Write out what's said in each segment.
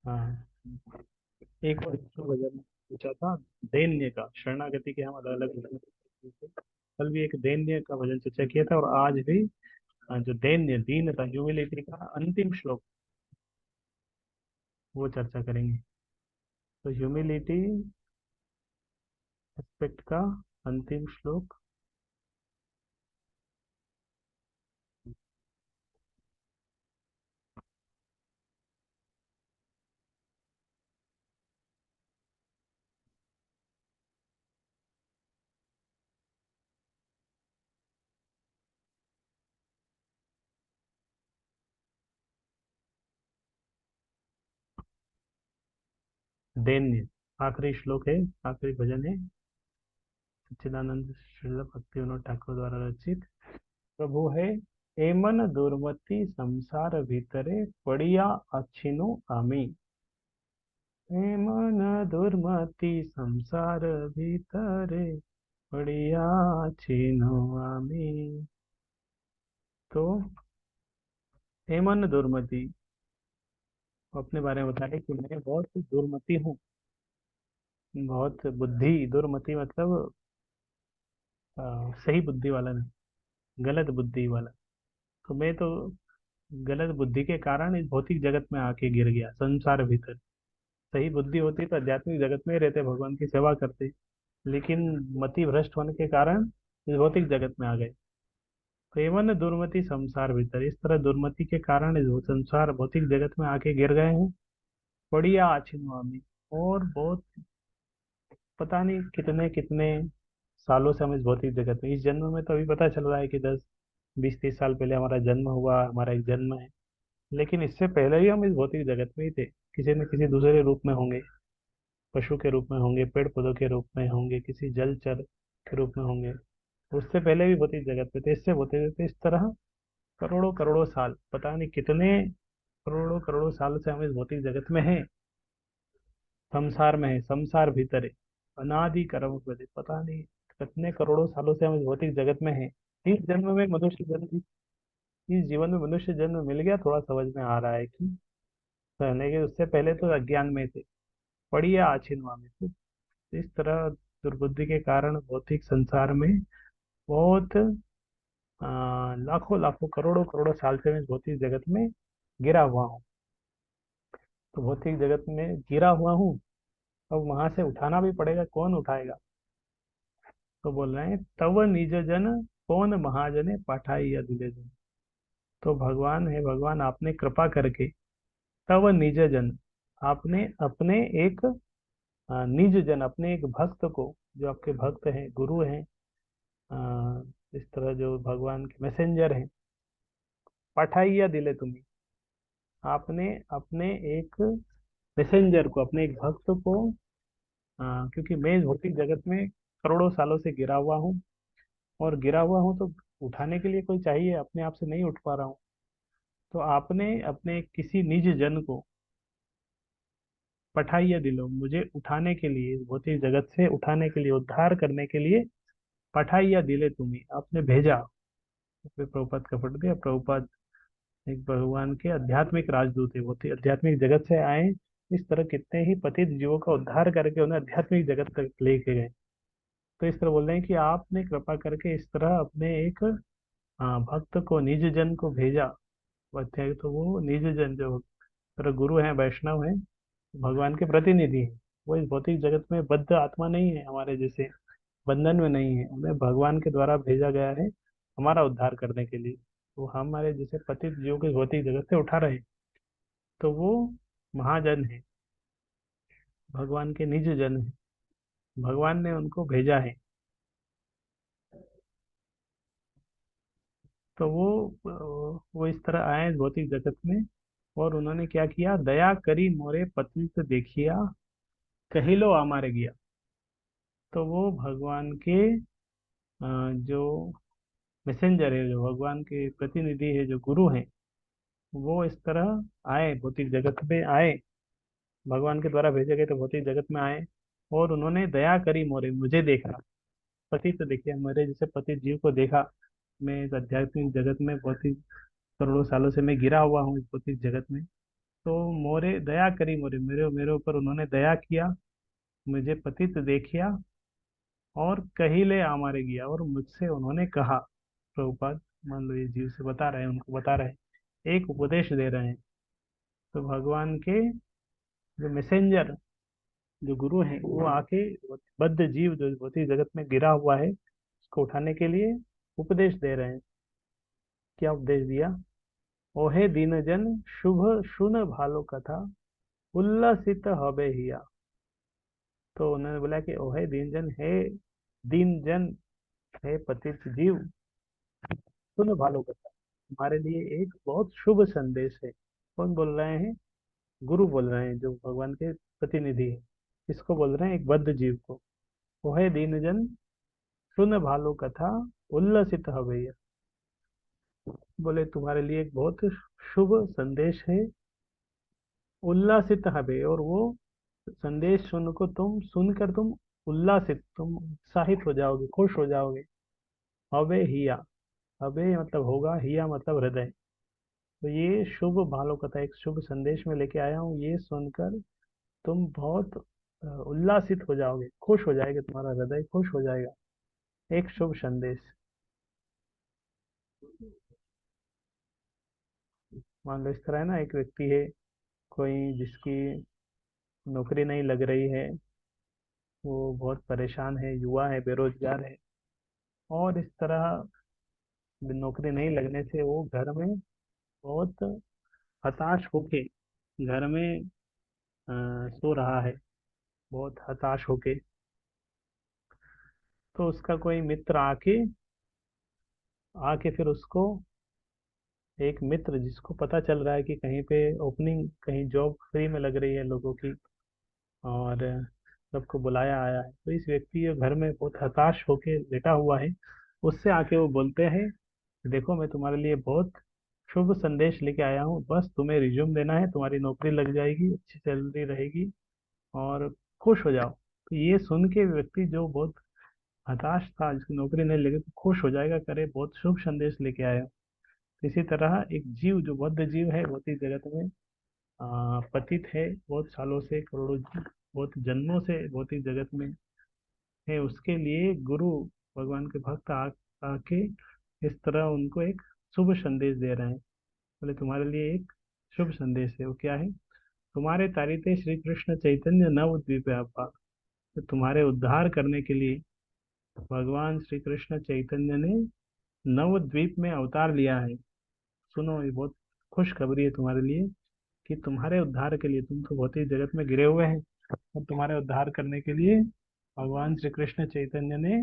हाँ, एक और दूसरा भजन पूछा था दैन्य का। शरणागति के हम अलग अलग भजन थे। कल भी एक दैन्य का भजन चर्चा किया था, और आज भी जो दैन्य दीन था, ह्यूमिलिटी का अंतिम श्लोक, वो चर्चा करेंगे। तो ह्यूमिलिटी एस्पेक्ट का अंतिम श्लोक। दैन्य आखिरी श्लोक है, आखिरी भजन है। सच्चिदानंद श्रील भक्ति विनोद ठाकुर द्वारा रचित। प्रभु है एमन दुर्मति संसार भीतरे पड़िया अच्छिनु आमी। एमन दुर्मति संसार भीतरे पड़िया अच्छिनु आमी। तो एमन दुर्मति अपने बारे में बताए कि मैं बहुत दुर्मति हूँ, बहुत बुद्धि। दुर्मति मतलब सही बुद्धि वाला नहीं, गलत बुद्धि वाला। तो मैं तो गलत बुद्धि के कारण इस भौतिक जगत में आके गिर गया संसार भीतर। सही बुद्धि होती तो आध्यात्मिक जगत में ही रहते, भगवान की सेवा करते। लेकिन मति भ्रष्ट होने के कारण इस भौतिक जगत में आ गए। तो एवं दुर्मति संसार भीतर, इस तरह दुर्मति के कारण इस संसार भौतिक जगत में आके गिर गए हैं। बढ़िया आचिन्वामी। और बहुत, पता नहीं कितने कितने सालों से हम इस भौतिक जगत में, इस जन्म में तो अभी पता चल रहा है कि 10 20 30 साल पहले हमारा जन्म हुआ, हमारा एक जन्म है। लेकिन इससे पहले ही हम इस भौतिक जगत में ही थे, किसी न किसी दूसरे रूप में होंगे। पशु के रूप में होंगे, पेड़ पौधों के रूप में होंगे, किसी जलचर के रूप में होंगे। उससे पहले भी भौतिक जगत पे थे, इससे भौतिक थे। इस तरह करोड़ों करोड़ों साल, पता नहीं कितने करोड़ों करोड़ों साल से हम इस भौतिक जगत में हैं, संसार में है, संसार भीतर है। अनादि कर्म बदे, पता नहीं कितने करोड़ों सालों से हम इस भौतिक जगत में हैं। इस जन्म में मनुष्य जन्म, इस जीवन में मनुष्य जन्म मिल गया, थोड़ा समझ में आ रहा है कि पहले के, उससे पहले तो अज्ञान में थे, पढ़िया आछिनवा में थे। इस तरह दुर्बुद्धि के कारण भौतिक संसार में बहुत लाखों लाखों करोड़ों करोड़ों साल से मैं इस भौतिक जगत में गिरा हुआ हूँ। तो भौतिक जगत में गिरा हुआ हूँ, अब वहां से उठाना भी पड़ेगा, कौन उठाएगा? तो बोल रहे हैं तव निज जन कौन महाजने पाठाई अधुले जन। तो भगवान है, भगवान आपने कृपा करके, तव निज जन, आपने अपने एक निज जन, अपने एक भक्त को, जो आपके भक्त हैं, गुरु हैं, अ, इस तरह जो भगवान के मैसेंजर हैं, पाठाइया दिले तुम्हें, आपने अपने एक मैसेंजर को, अपने एक भक्त को, क्योंकि मैं इस भौतिक जगत में करोड़ों सालों से गिरा हुआ हूँ, और गिरा हुआ हूँ तो उठाने के लिए कोई चाहिए, अपने आप से नहीं उठ पा रहा हूँ। तो आपने अपने किसी निज जन को, पठाइया दिलो, मुझे उठाने के लिए, इस भौतिक जगत से उठाने के लिए, उद्धार करने के लिए, पठाइया दिले तुम्हें, आपने भेजा। फिर प्रभुपाद का पढ़ दिया। प्रभुपाद एक भगवान के आध्यात्मिक राजदूत है, वो तो आध्यात्मिक जगत से आए। इस तरह कितने ही पतित जीवों का उद्धार करके उन्हें आध्यात्मिक जगत तक लेके गए। तो इस तरह बोल रहे हैं कि आपने कृपा करके इस तरह अपने एक भक्त को, निज जन को भेजा। तो वो निज जन जो तरह गुरु हैं, वैष्णव हैं, भगवान के प्रतिनिधि हैं। वो इस भौतिक जगत में बद्ध आत्मा नहीं है, हमारे जैसे बंधन में नहीं है, उन्हें भगवान के द्वारा भेजा गया है हमारा उद्धार करने के लिए। वो हमारे जैसे पतित जीवों के भौतिक जगत से उठा रहे हैं। तो वो महाजन है, भगवान के निज जन है, भगवान ने उनको भेजा है। तो वो इस तरह आए इस भौतिक जगत में, और उन्होंने क्या किया, दया करी मोरे पतित देखिया, कहिलो हमारे गया। तो वो भगवान के जो मैसेंजर है, जो भगवान के प्रतिनिधि है, जो गुरु हैं, वो इस तरह आए, भौतिक जगत में आए, भगवान के द्वारा भेजे गए तो भौतिक जगत में आए। और उन्होंने दया करी मोरे, मुझे देखा, पति तो देखिए, मेरे जैसे पति जीव को देखा। मैं इस आध्यात्मिक जगत में भौतिक करोड़ों सालों से मैं गिरा हुआ हूँ इस भौतिक जगत में। तो मोरे दया करी, मोरे मेरे मेरे ऊपर उन्होंने दया किया, मुझे पतित देखिया, और कहिले हमारे गया, और मुझसे उन्होंने कहा। प्रभुपाद मान लो ये जीव से बता रहे हैं, उनको बता रहे हैं, एक उपदेश दे रहे हैं। तो भगवान के जो मैसेंजर, जो गुरु हैं, वो आके बद्ध जीव जो भौतिक जगत में गिरा हुआ है उसको उठाने के लिए उपदेश दे रहे हैं। क्या उपदेश दिया? ओहे दीनजन, शुभ सुन भालो कथा, उल्लसित हबे हिया। तो उन्होंने बोला कि ओहे दीनजन, हे दीनजन, हे पतित जीव, सुन भालो कथा, हमारे लिए एक बहुत शुभ संदेश है। कौन बोल रहे हैं? गुरु बोल रहे हैं, जो भगवान के प्रतिनिधि है। किसको बोल रहे हैं? एक बद्ध जीव को। ओहे दीनजन, सुन भालो कथा, उल्लसित हवैया। बोले तुम्हारे लिए एक बहुत शुभ संदेश है, उल्लासित हवे, और वो संदेश सुनकर तुम उल्लासित, तुम उत्साहित हो जाओगे, खुश हो जाओगे। हवे हिया, हवे मतलब होगा, हिया मतलब हृदय। तो ये शुभ भालो कथा, एक शुभ संदेश में लेके आया हूँ, ये सुनकर तुम बहुत उल्लासित हो जाओगे, खुश हो जाएगा, तुम्हारा हृदय खुश हो जाएगा। एक शुभ संदेश। मान लो इस तरह है ना, एक व्यक्ति है कोई, जिसकी नौकरी नहीं लग रही है, वो बहुत परेशान है, युवा है, बेरोजगार है, और इस तरह नौकरी नहीं लगने से वो घर में बहुत हताश होके, घर में सो रहा है, बहुत हताश होके। तो उसका कोई मित्र आके आके फिर उसको, एक मित्र जिसको पता चल रहा है कि कहीं पे ओपनिंग, कहीं जॉब फ्री में लग रही है लोगों की, और सबको बुलाया आया है, तो इस व्यक्ति जो घर में बहुत हताश होके लेटा हुआ है, उससे आके वो बोलते हैं, देखो मैं तुम्हारे लिए बहुत शुभ संदेश लेके आया हूँ, बस तुम्हें रिज्यूम देना है, तुम्हारी नौकरी लग जाएगी, अच्छी सैलरी रहेगी, और खुश हो जाओ। तो ये सुन के व्यक्ति जो बहुत हताश था, जिसकी नौकरी नहीं लगी, तो खुश हो जाएगा, करे बहुत शुभ संदेश लेके आया हूँ। इसी तरह एक जीव जो बद्ध जीव है भौतिक जगत में, पतित है बहुत सालों से, करोड़ों बहुत जन्मों से भौतिक जगत में है, उसके लिए गुरु, भगवान के भक्त आके इस तरह उनको एक शुभ संदेश दे रहे हैं। बोले तुम्हारे लिए एक शुभ संदेश है, वो क्या है? तुम्हारे तारिते श्री कृष्ण चैतन्य नवद्वीप व्यापा। तो तुम्हारे उद्धार करने के लिए भगवान श्री कृष्ण चैतन्य ने नवद्वीप में अवतार लिया है। सुनो, ये बहुत खुशखबरी है तुम्हारे लिए, कि तुम्हारे उद्धार के लिए, तुम तो भौतिक जगत में गिरे हुए हैं, और तुम्हारे उद्धार करने के लिए भगवान श्री कृष्ण चैतन्य ने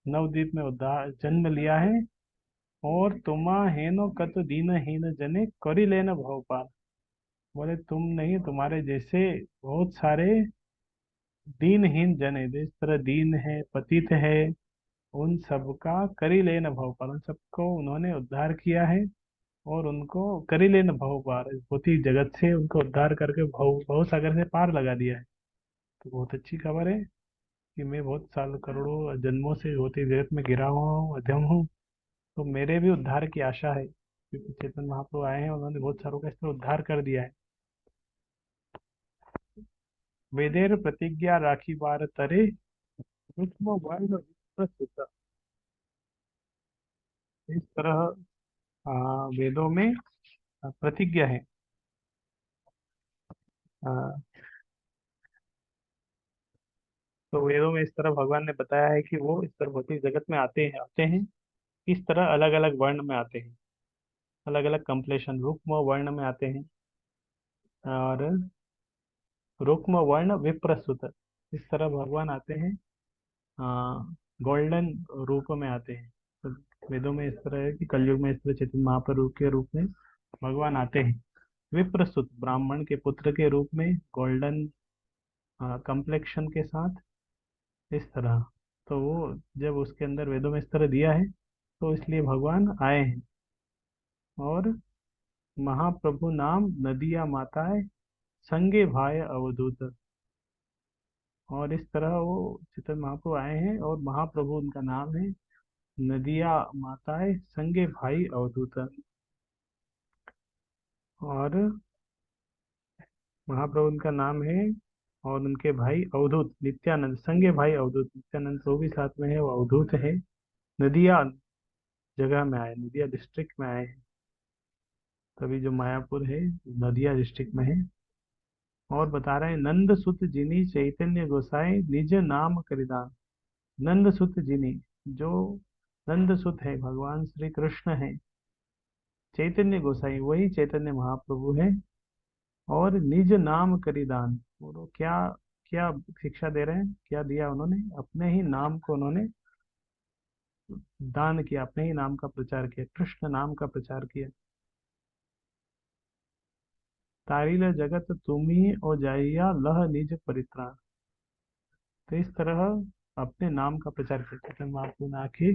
नवद्वीप में उद्धार जन्म लिया है। और तुमा हेनो कत दीन हीन जने करी लेन भव पार। बोले तुम नहीं, तुम्हारे जैसे बहुत सारे दीनहीन जन है, जिस तरह दीन है, पतित है, उन सबका करी लेन भव पार, उन सबको उन्होंने उद्धार किया है, और उनको करी लेन भव पार, भौतिक जगत से उनको उद्धार करके भव भव सागर से पार लगा दिया है। तो बहुत अच्छी खबर है कि मैं बहुत साल, करोड़ों जन्मों से भौतिक जगत में गिरा हुआ हूँ, अधम हूँ, तो मेरे भी उद्धार की आशा है, क्योंकि चेतन महाप्रभु आए हैं, उन्होंने बहुत सारों का इस तरह उद्धार कर दिया है। वेदेर प्रतिज्ञा राखी बार तरे, सूक्ष्म वर्ण प्रस्तुत। इस तरह वेदों में प्रतिज्ञा है। आ, तो वेदों में इस तरह भगवान ने बताया है कि वो इस तरह भौतिक जगत में आते हैं इस तरह अलग अलग वर्ण में आते हैं, अलग अलग कंप्लेशन, रुक्म वर्ण में आते हैं, और रुक्म वर्ण विप्रस्तुत, इस तरह भगवान आते हैं, गोल्डन रूप में आते हैं। तो वेदों में इस तरह है कि कलयुग में इस तरह चैतन्य महाप्रभु के रूप में भगवान आते हैं, विप्रस्तुत ब्राह्मण के पुत्र के रूप में, गोल्डन कम्प्लेक्शन के साथ, इस तरह। तो वो जब उसके अंदर वेदों में इस तरह दिया है, तो इसलिए भगवान आए हैं। और महाप्रभु नाम नदिया माताएं, संगे भाई अवधूत। और इस तरह वो चैतन्य महाप्रभु आए हैं, और महाप्रभु उनका नाम है, नदिया माताएं संगे भाई अवधूत। और महाप्रभु उनका नाम है। और उनके भाई अवधूत नित्यानंद, संगे भाई अवधूत नित्यानंद, वो भी साथ में है, वो अवधूत है। नदिया जगह में आए, नदिया डिस्ट्रिक्ट में आए हैं। तभी जो मायापुर है नदिया डिस्ट्रिक्ट में है। और बता रहे हैं, नंद सुत जिनी चैतन्य गोसाई निज नाम करिदान। नंद सुत जिनी, जो नंद सुत है भगवान श्री कृष्ण है, चैतन्य गोसाई वही चैतन्य महाप्रभु है। और निज नाम करिदान, और वो क्या क्या शिक्षा दे रहे हैं, क्या दिया उन्होंने, अपने ही नाम को उन्होंने दान किया, अपने ही नाम का प्रचार किया, कृष्ण नाम का प्रचार किया। तारिल जगत तुम्ही ओ जाइया लह निज परित्राण। तो इस तरह अपने नाम का प्रचार किया, चैतन्य महाप्रभु ने आके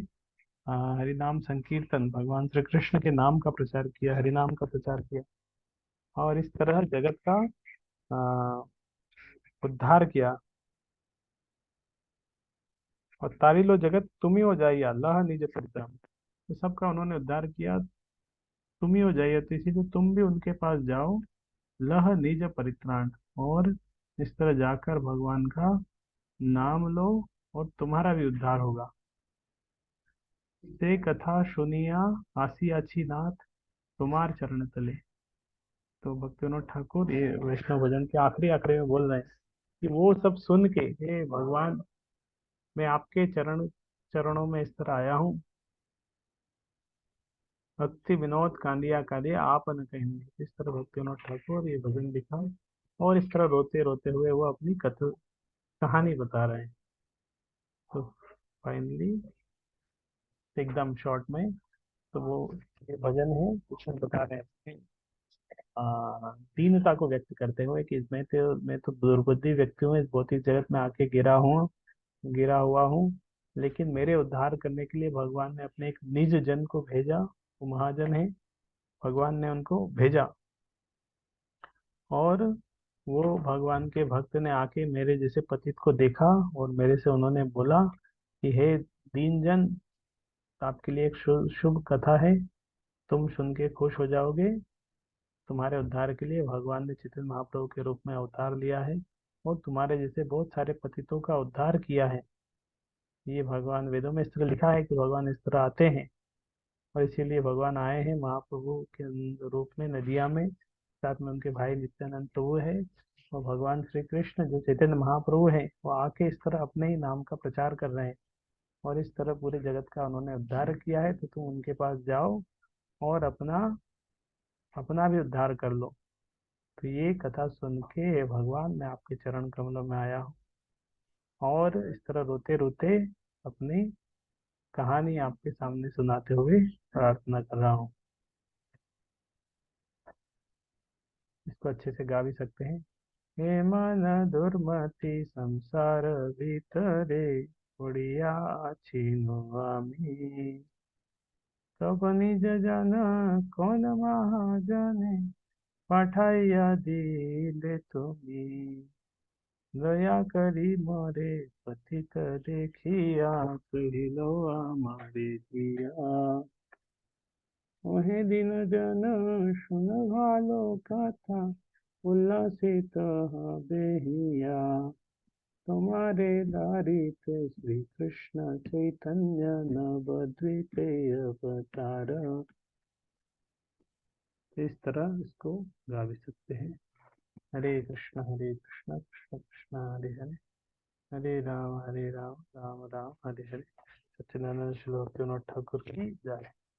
हरि नाम संकीर्तन, भगवान श्री कृष्ण के नाम का प्रचार किया, हरि नाम का प्रचार किया। और इस तरह जगत का आ, उद्धार किया। और तारिलो जगत तुम ही हो जाइए अल्लाह निज परित्राण, तो सबका उन्होंने उद्धार किया। तुम ही हो जाइए, तो इसीलिए तुम भी उनके पास जाओ, लह निज परित्राण। और इस तरह जाकर भगवान का नाम लो, और तुम्हारा भी उद्धार होगा। ते कथा सुनिया आसी आछी नाथ, तुम्हार चरण तले। तो भक्ति विनोद ठाकुर ये वैष्णव भजन के आखिरी आखिरी में बोल रहे हैं कि वो सब सुन के, हे भगवान, मैं आपके चरणों में इस तरह आया हूँ। भक्ति विनोद कांदिया कांदिया आप न कहेंगे, इस तरह भक्ति विनोद ठाकुर ये भजन लिखा। और इस तरह रोते रोते हुए वो अपनी कथा कहानी बता रहे हैं। तो फाइनली एकदम शॉर्ट में, तो वो ये भजन है, उसमें बता रहे हैं दीनता को व्यक्त करते हुए कि मैं तो दुर्बुद्धि व्यक्ति हूँ, इस भौतिक जगत में आके गिरा हुआ हूँ। लेकिन मेरे उद्धार करने के लिए भगवान ने अपने एक निज जन को भेजा, वो महाजन है, भगवान ने उनको भेजा। और वो भगवान के भक्त ने आके मेरे जैसे पतित को देखा, और मेरे से उन्होंने बोला कि हे दीन जन, आपके लिए एक शुभ शुभ कथा है, तुम सुन के खुश हो जाओगे। तुम्हारे उद्धार के लिए भगवान ने चैतन्य महाप्रभु के रूप में अवतार लिया है, और तुम्हारे जैसे बहुत सारे पतितों का उद्धार किया है। ये भगवान वेदों में इस तरह लिखा है कि भगवान इस तरह आते हैं। और इसीलिए भगवान आए हैं महाप्रभु के रूप में नदिया में, साथ में उनके भाई नित्यानंद प्रभु है। और भगवान श्री कृष्ण जो चैतन्य महाप्रभु है, वो आके इस तरह अपने ही नाम का प्रचार कर रहे हैं। और इस तरह पूरे जगत का उन्होंने उद्धार किया है, तो तुम उनके पास जाओ और अपना अपना भी उद्धार कर लो। तो ये कथा सुन के, हे भगवान, मैं आपके चरण कमलों में आया हूँ, और इस तरह रोते रोते अपनी कहानी आपके सामने सुनाते हुए प्रार्थना कर रहा हूँ। इसको अच्छे से गा भी सकते हैं। हे मन दुर्मति संसार भीतरे, पड़िया छिनु आमी। तब निज जन कौन महाजने, পাঠাইয়া দিলে তুমি। দয়া করি মোরে পথিক দেখিয়া, কহিল আমারে দিয়া। ওহে দিন জন শুন ভালো কথা, উল্লাসিত হবে হিয়া। তোমারে দারিতে শ্রীকৃষ্ণ চৈতন্য नवद्वीपे अवतार। इस तरह इसको गा भी सकते हैं। हरे कृष्ण कृष्ण कृष्ण हरे हरे, हरे राम राम राम हरे हरे। सच्चिदानंद श्री भक्तिविनोद ठाकुर की जय।